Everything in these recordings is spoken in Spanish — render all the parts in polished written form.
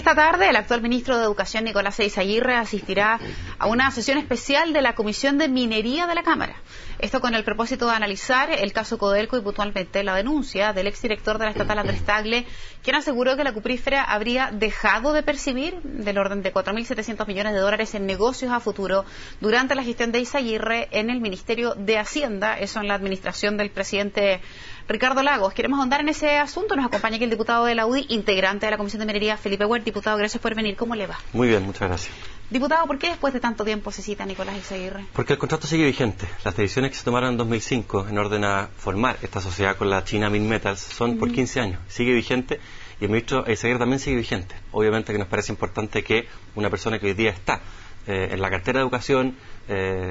Esta tarde, el actual ministro de Educación, Nicolás Eizaguirre, asistirá a una sesión especial de la Comisión de Minería de la Cámara. Esto con el propósito de analizar el caso Codelco y puntualmente la denuncia del exdirector de la estatal Andrés Tagle, quien aseguró que la cuprífera habría dejado de percibir del orden de 4.700 millones de dólares en negocios a futuro durante la gestión de Eizaguirre en el Ministerio de Hacienda, eso en la administración del presidente Ricardo Lagos. Queremos ahondar en ese asunto. Nos acompaña aquí el diputado de la UDI, integrante de la Comisión de Minería, Felipe Huert. Diputado, gracias por venir. ¿Cómo le va? Muy bien, muchas gracias. Diputado, ¿por qué después de tanto tiempo se cita a Nicolás Eizaguirre? Porque el contrato sigue vigente. Las decisiones que se tomaron en 2005 en orden a formar esta sociedad con la China Minmetals son por 15 años. Sigue vigente y el ministro Eizaguirre también sigue vigente. Obviamente que nos parece importante que una persona que hoy día está en la cartera de educación,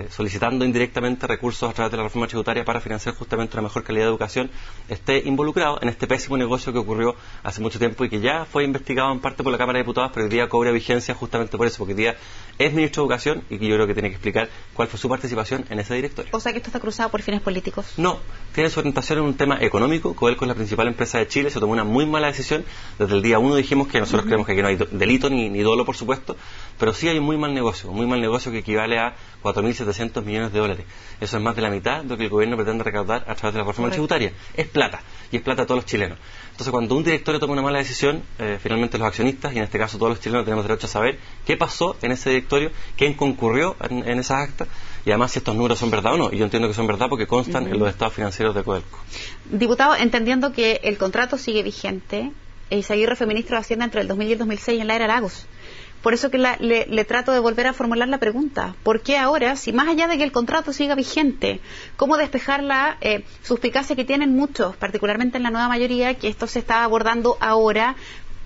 solicitando indirectamente recursos a través de la reforma tributaria para financiar justamente una mejor calidad de educación, esté involucrado en este pésimo negocio que ocurrió hace mucho tiempo y que ya fue investigado en parte por la Cámara de Diputados, pero hoy día cobra vigencia justamente por eso, porque hoy día es ministro de Educación y que yo creo que tiene que explicar cuál fue su participación en ese directorio. O sea que esto está cruzado por fines políticos. No, tiene su orientación en un tema económico. Codelco es la principal empresa de Chile, se tomó una muy mala decisión. Desde el día 1 dijimos que nosotros creemos que aquí no hay delito ni dolo, por supuesto, pero sí hay un muy mal negocio que equivale a 4.700 millones de dólares. Eso es más de la mitad de lo que el gobierno pretende recaudar a través de la reforma tributaria. Es plata, y es plata de todos los chilenos. Entonces, cuando un directorio toma una mala decisión, finalmente los accionistas, y en este caso todos los chilenos, tenemos derecho a saber qué pasó en ese directorio, quién concurrió en esas actas, y además si estos números son verdad o no. Y yo entiendo que son verdad porque constan en los estados financieros de Codelco. Diputado, entendiendo que el contrato sigue vigente, Eizaguirre fue ministro de Hacienda entre el 2000 y el 2006 en la era Lagos. Por eso que le trato de volver a formular la pregunta. ¿Por qué ahora, si más allá de que el contrato siga vigente, cómo despejar la suspicacia que tienen muchos, particularmente en la nueva mayoría, que esto se está abordando ahora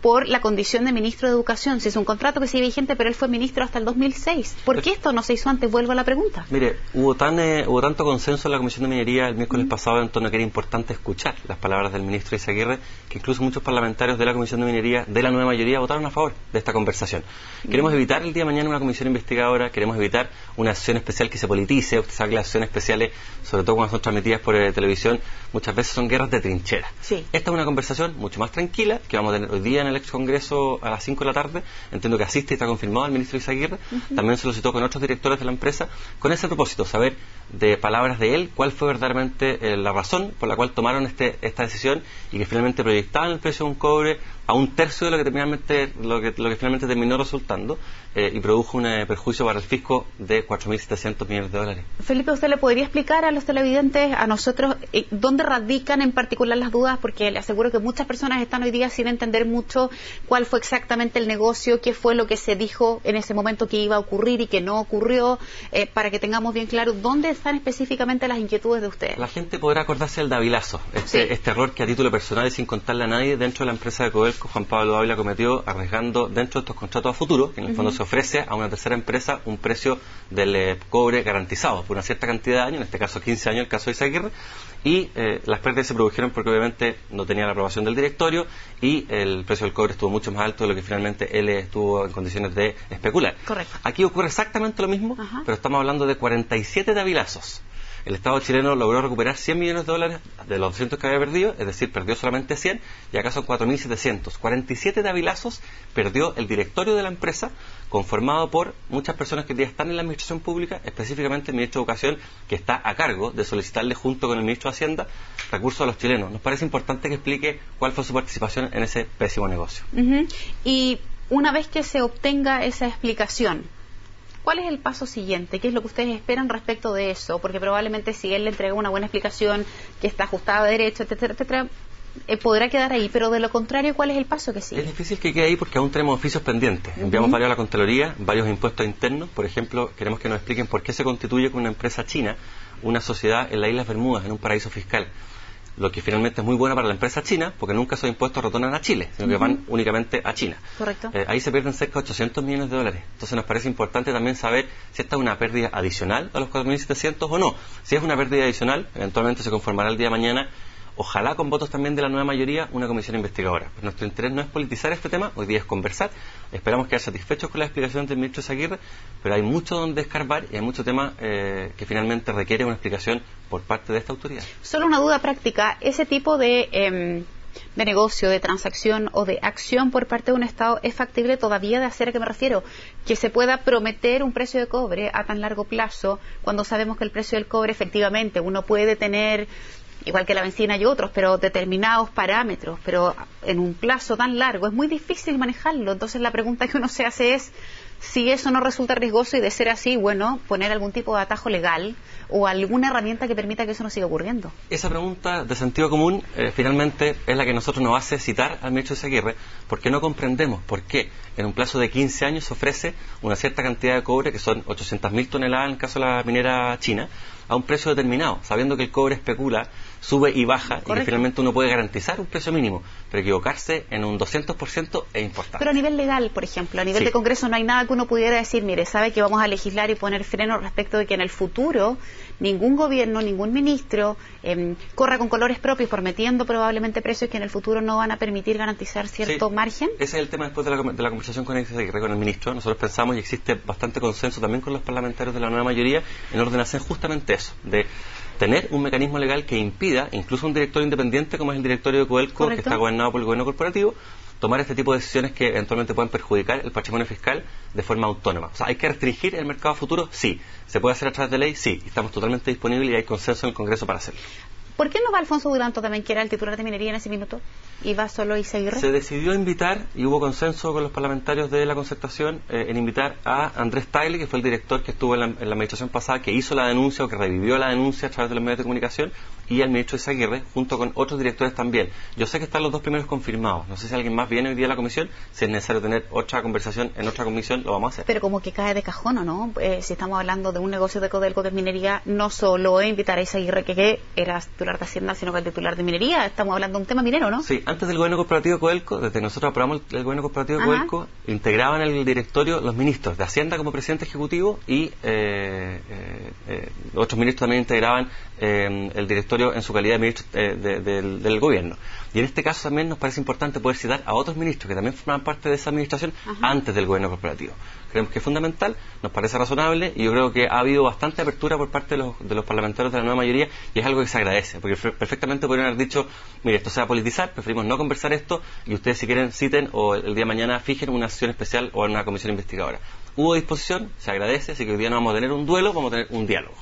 por la condición de ministro de Educación? Si es un contrato que sigue vigente, pero él fue ministro hasta el 2006. ¿Por qué esto no se hizo antes? Vuelvo a la pregunta. Mire, hubo tanto consenso en la Comisión de Minería el miércoles pasado en torno a que era importante escuchar las palabras del ministro Eizaguirre, que incluso muchos parlamentarios de la Comisión de Minería, de la nueva mayoría, votaron a favor de esta conversación. Queremos evitar el día de mañana una comisión investigadora, queremos evitar una sesión especial que se politice. Usted sabe que las sesiones especiales, sobre todo cuando son transmitidas por televisión, muchas veces son guerras de trincheras. Sí. Esta es una conversación mucho más tranquila que vamos a tener hoy día en el ex Congreso a las 5 de la tarde. Entiendo que asiste y está confirmado el ministro Eizaguirre. También se lo citó con otros directores de la empresa con ese propósito, saber de palabras de él cuál fue verdaderamente la razón por la cual tomaron esta decisión y que finalmente proyectaban el precio de un cobre a un tercio de lo que finalmente terminó resultando y produjo un perjuicio para el fisco de 4.700 millones de dólares. Felipe, ¿usted le podría explicar a los televidentes, a nosotros, dónde radican en particular las dudas? Porque le aseguro que muchas personas están hoy día sin entender mucho cuál fue exactamente el negocio, qué fue lo que se dijo en ese momento que iba a ocurrir y que no ocurrió, para que tengamos bien claro dónde están específicamente las inquietudes de ustedes. La gente podrá acordarse del Davilazo, este error que a título personal y sin contarle a nadie dentro de la empresa de Codelco Juan Pablo Dávila cometió arriesgando dentro de estos contratos a futuro, que en el fondo se ofrece a una tercera empresa un precio del cobre garantizado por una cierta cantidad de años, en este caso 15 años, el caso de Eizaguirre, y las pérdidas se produjeron porque obviamente no tenía la aprobación del directorio y el precio del cobre estuvo mucho más alto de lo que finalmente él estuvo en condiciones de especular. Correcto. Aquí ocurre exactamente lo mismo, pero estamos hablando de 47 Davilazos. El Estado chileno logró recuperar 100 millones de dólares de los 200 que había perdido, es decir, perdió solamente 100, y acá son 4.700. 47 Davilazos perdió el directorio de la empresa, conformado por muchas personas que hoy día están en la administración pública, específicamente el ministro de Educación, que está a cargo de solicitarle junto con el ministro de Hacienda recursos a los chilenos. Nos parece importante que explique cuál fue su participación en ese pésimo negocio. Y una vez que se obtenga esa explicación, ¿cuál es el paso siguiente? ¿Qué es lo que ustedes esperan respecto de eso? Porque probablemente si él le entrega una buena explicación que está ajustada a derecho, etcétera, etcétera, podrá quedar ahí, pero de lo contrario, ¿cuál es el paso que sigue? Es difícil que quede ahí porque aún tenemos oficios pendientes. Enviamos varios a la Contraloría, varios impuestos internos. Por ejemplo, queremos que nos expliquen por qué se constituye con una empresa china una sociedad en las Islas Bermudas, en un paraíso fiscal. Lo que finalmente es muy bueno para la empresa china, porque nunca esos impuestos retornan a Chile, sino que van únicamente a China. Correcto. Ahí se pierden cerca de 800 millones de dólares. Entonces nos parece importante también saber si esta es una pérdida adicional a los 4.700 o no. Si es una pérdida adicional, eventualmente se conformará el día de mañana, ojalá con votos también de la nueva mayoría, una comisión investigadora. Pues nuestro interés no es politizar este tema, hoy día es conversar. Esperamos quedar satisfechos con la explicación del ministro Eizaguirre, pero hay mucho donde escarbar y hay mucho tema que finalmente requiere una explicación por parte de esta autoridad. Solo una duda práctica, ese tipo de negocio, de transacción o de acción por parte de un Estado es factible todavía de hacer? ¿A qué me refiero? Que se pueda prometer un precio de cobre a tan largo plazo cuando sabemos que el precio del cobre efectivamente uno puede tener, igual que la benzina y otros, pero determinados parámetros, pero en un plazo tan largo es muy difícil manejarlo. Entonces la pregunta que uno se hace es si eso no resulta riesgoso, y de ser así, bueno, poner algún tipo de atajo legal o alguna herramienta que permita que eso no siga ocurriendo. Esa pregunta de sentido común finalmente es la que nosotros nos hace citar al ministro Izaguirre, porque no comprendemos por qué en un plazo de 15 años se ofrece una cierta cantidad de cobre, que son 800.000 toneladas en el caso de la minera china, a un precio determinado, sabiendo que el cobre especula, sube y baja. Correcto. Y que finalmente uno puede garantizar un precio mínimo, pero equivocarse en un 200% es importante. Pero a nivel legal, por ejemplo, a nivel de Congreso no hay nada que uno pudiera decir, mire, sabe que vamos a legislar y poner freno respecto de que en el futuro ningún gobierno, ningún ministro corra con colores propios prometiendo probablemente precios que en el futuro no van a permitir garantizar cierto margen. Ese es el tema después de la conversación con el ministro. Nosotros pensamos, y existe bastante consenso también con los parlamentarios de la nueva mayoría, en orden a hacer justamente eso, de tener un mecanismo legal que impida, incluso un directorio independiente como es el directorio de Codelco, ¿correcto?, que está gobernado por el gobierno corporativo, tomar este tipo de decisiones que eventualmente pueden perjudicar el patrimonio fiscal de forma autónoma. O sea, ¿hay que restringir el mercado futuro? Sí. ¿Se puede hacer a través de ley? Sí. Estamos totalmente disponibles y hay consenso en el Congreso para hacerlo. ¿Por qué no va Alfonso Duranto también, que era el titular de minería en ese minuto? ¿Y va solo Izaguirre? Se decidió invitar, y hubo consenso con los parlamentarios de la concertación, en invitar a Andrés Tagle, que fue el director que estuvo en la administración pasada, que hizo la denuncia o que revivió la denuncia a través de los medios de comunicación, y al ministro Izaguirre, junto con otros directores también. Yo sé que están los dos primeros confirmados. No sé si alguien más viene hoy día a la comisión. Si es necesario tener otra conversación en otra comisión, lo vamos a hacer. Pero como que cae de cajón, ¿o no? Si estamos hablando de un negocio de Codelco que es minería, no solo invitar a Izaguirre, que era titular de Hacienda, sino que el titular de minería. Estamos hablando de un tema minero, ¿no? Sí, antes del gobierno corporativo de Codelco, desde nosotros aprobamos el gobierno corporativo de Codelco, integraban el directorio los ministros de Hacienda como presidente ejecutivo y otros ministros también integraban el directorio en su calidad de ministro del gobierno. Y en este caso también nos parece importante poder citar a otros ministros que también formaban parte de esa administración antes del gobierno corporativo. Creemos que es fundamental, nos parece razonable, y yo creo que ha habido bastante apertura por parte de los parlamentarios de la nueva mayoría, y es algo que se agradece, porque perfectamente podrían haber dicho, mire, esto se va a politizar, preferimos no conversar esto, y ustedes si quieren citen o el día de mañana fijen una sesión especial o una comisión investigadora. Hubo disposición, se agradece, así que hoy día no vamos a tener un duelo, vamos a tener un diálogo.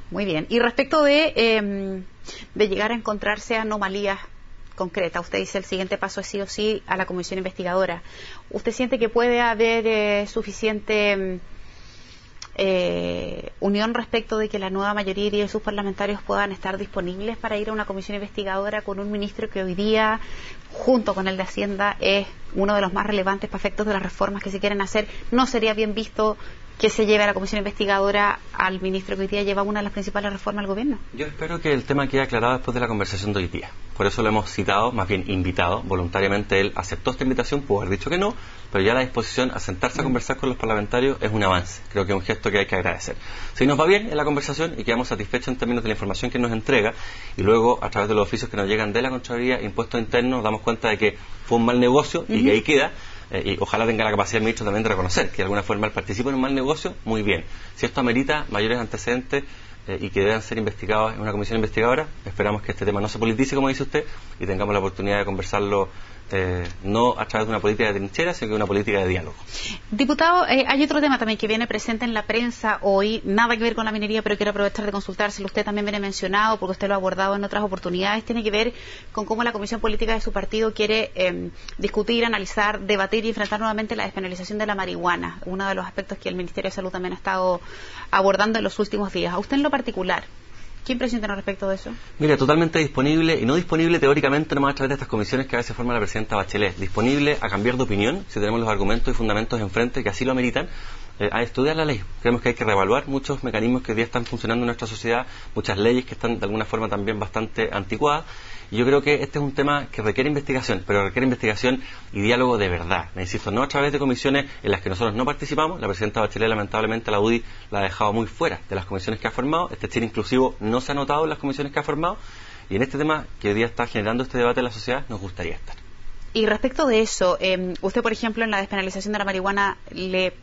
Muy bien. Y respecto de llegar a encontrarse anomalías concretas, usted dice el siguiente paso es sí o sí a la comisión investigadora. ¿Usted siente que puede haber suficiente unión respecto de que la nueva mayoría y sus parlamentarios puedan estar disponibles para ir a una comisión investigadora con un ministro que hoy día, junto con el de Hacienda, es uno de los más relevantes para efectos de las reformas que se quieren hacer? ¿No sería bien visto que se lleve a la comisión investigadora al ministro que hoy día lleva una de las principales reformas al gobierno? Yo espero que el tema quede aclarado después de la conversación de hoy día. Por eso lo hemos citado, más bien invitado. Voluntariamente él aceptó esta invitación, pudo haber dicho que no, pero ya la disposición a sentarse a conversar con los parlamentarios es un avance. Creo que es un gesto que hay que agradecer. Si nos va bien en la conversación y quedamos satisfechos en términos de la información que nos entrega, y luego a través de los oficios que nos llegan de la Contraloría, impuestos internos, nos damos cuenta de que fue un mal negocio y que ahí queda. Y ojalá tenga la capacidad el ministro también de reconocer que de alguna forma él participa en un mal negocio, muy bien. Si esto amerita mayores antecedentes y que deban ser investigados en una comisión investigadora, esperamos que este tema no se politice, como dice usted, y tengamos la oportunidad de conversarlo no a través de una política de trinchera, sino que una política de diálogo. Diputado, hay otro tema también que viene presente en la prensa hoy, nada que ver con la minería, pero quiero aprovechar de consultárselo. Usted también viene mencionado, porque usted lo ha abordado en otras oportunidades, tiene que ver con cómo la Comisión Política de su partido quiere discutir, analizar, debatir y enfrentar nuevamente la despenalización de la marihuana, uno de los aspectos que el Ministerio de Salud también ha estado abordando en los últimos días. A usted en lo particular, ¿qué impresión tiene respecto de eso? Mira, totalmente disponible, y no disponible teóricamente nomás a través de estas comisiones que a veces forma la presidenta Bachelet, disponible a cambiar de opinión, si tenemos los argumentos y fundamentos enfrente que así lo ameritan, a estudiar la ley. Creemos que hay que reevaluar muchos mecanismos que hoy día están funcionando en nuestra sociedad, muchas leyes que están de alguna forma también bastante anticuadas, y yo creo que este es un tema que requiere investigación, pero requiere investigación y diálogo de verdad. Me insisto, no a través de comisiones en las que nosotros no participamos. La presidenta Bachelet, lamentablemente, la UDI la ha dejado muy fuera de las comisiones que ha formado. Este Chile inclusivo no se ha notado en las comisiones que ha formado, y en este tema que hoy día está generando este debate en la sociedad nos gustaría estar. Y respecto de eso, usted, por ejemplo, en la despenalización de la marihuana, ¿le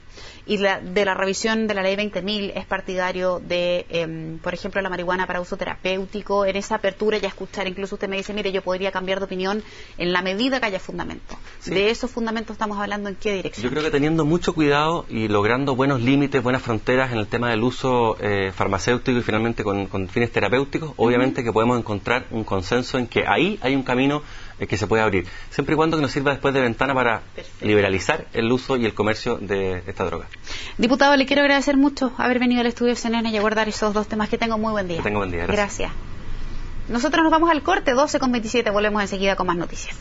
y de la revisión de la ley 20.000 es partidario de, por ejemplo, la marihuana para uso terapéutico, en esa apertura ya escuchar, incluso usted me dice, mire, yo podría cambiar de opinión en la medida que haya fundamento. Sí. De esos fundamentos estamos hablando, ¿en qué dirección? Yo creo que teniendo mucho cuidado y logrando buenos límites, buenas fronteras en el tema del uso farmacéutico y finalmente con fines terapéuticos, obviamente que podemos encontrar un consenso en que ahí hay un camino que se puede abrir, siempre y cuando que nos sirva después de ventana para liberalizar el uso y el comercio de esta droga. Diputado, le quiero agradecer mucho haber venido al estudio CNN y abordar esos dos temas. Que tengo muy buen día. Que tenga buen día, gracias. Nosotros nos vamos al corte, 12:27, volvemos enseguida con más noticias.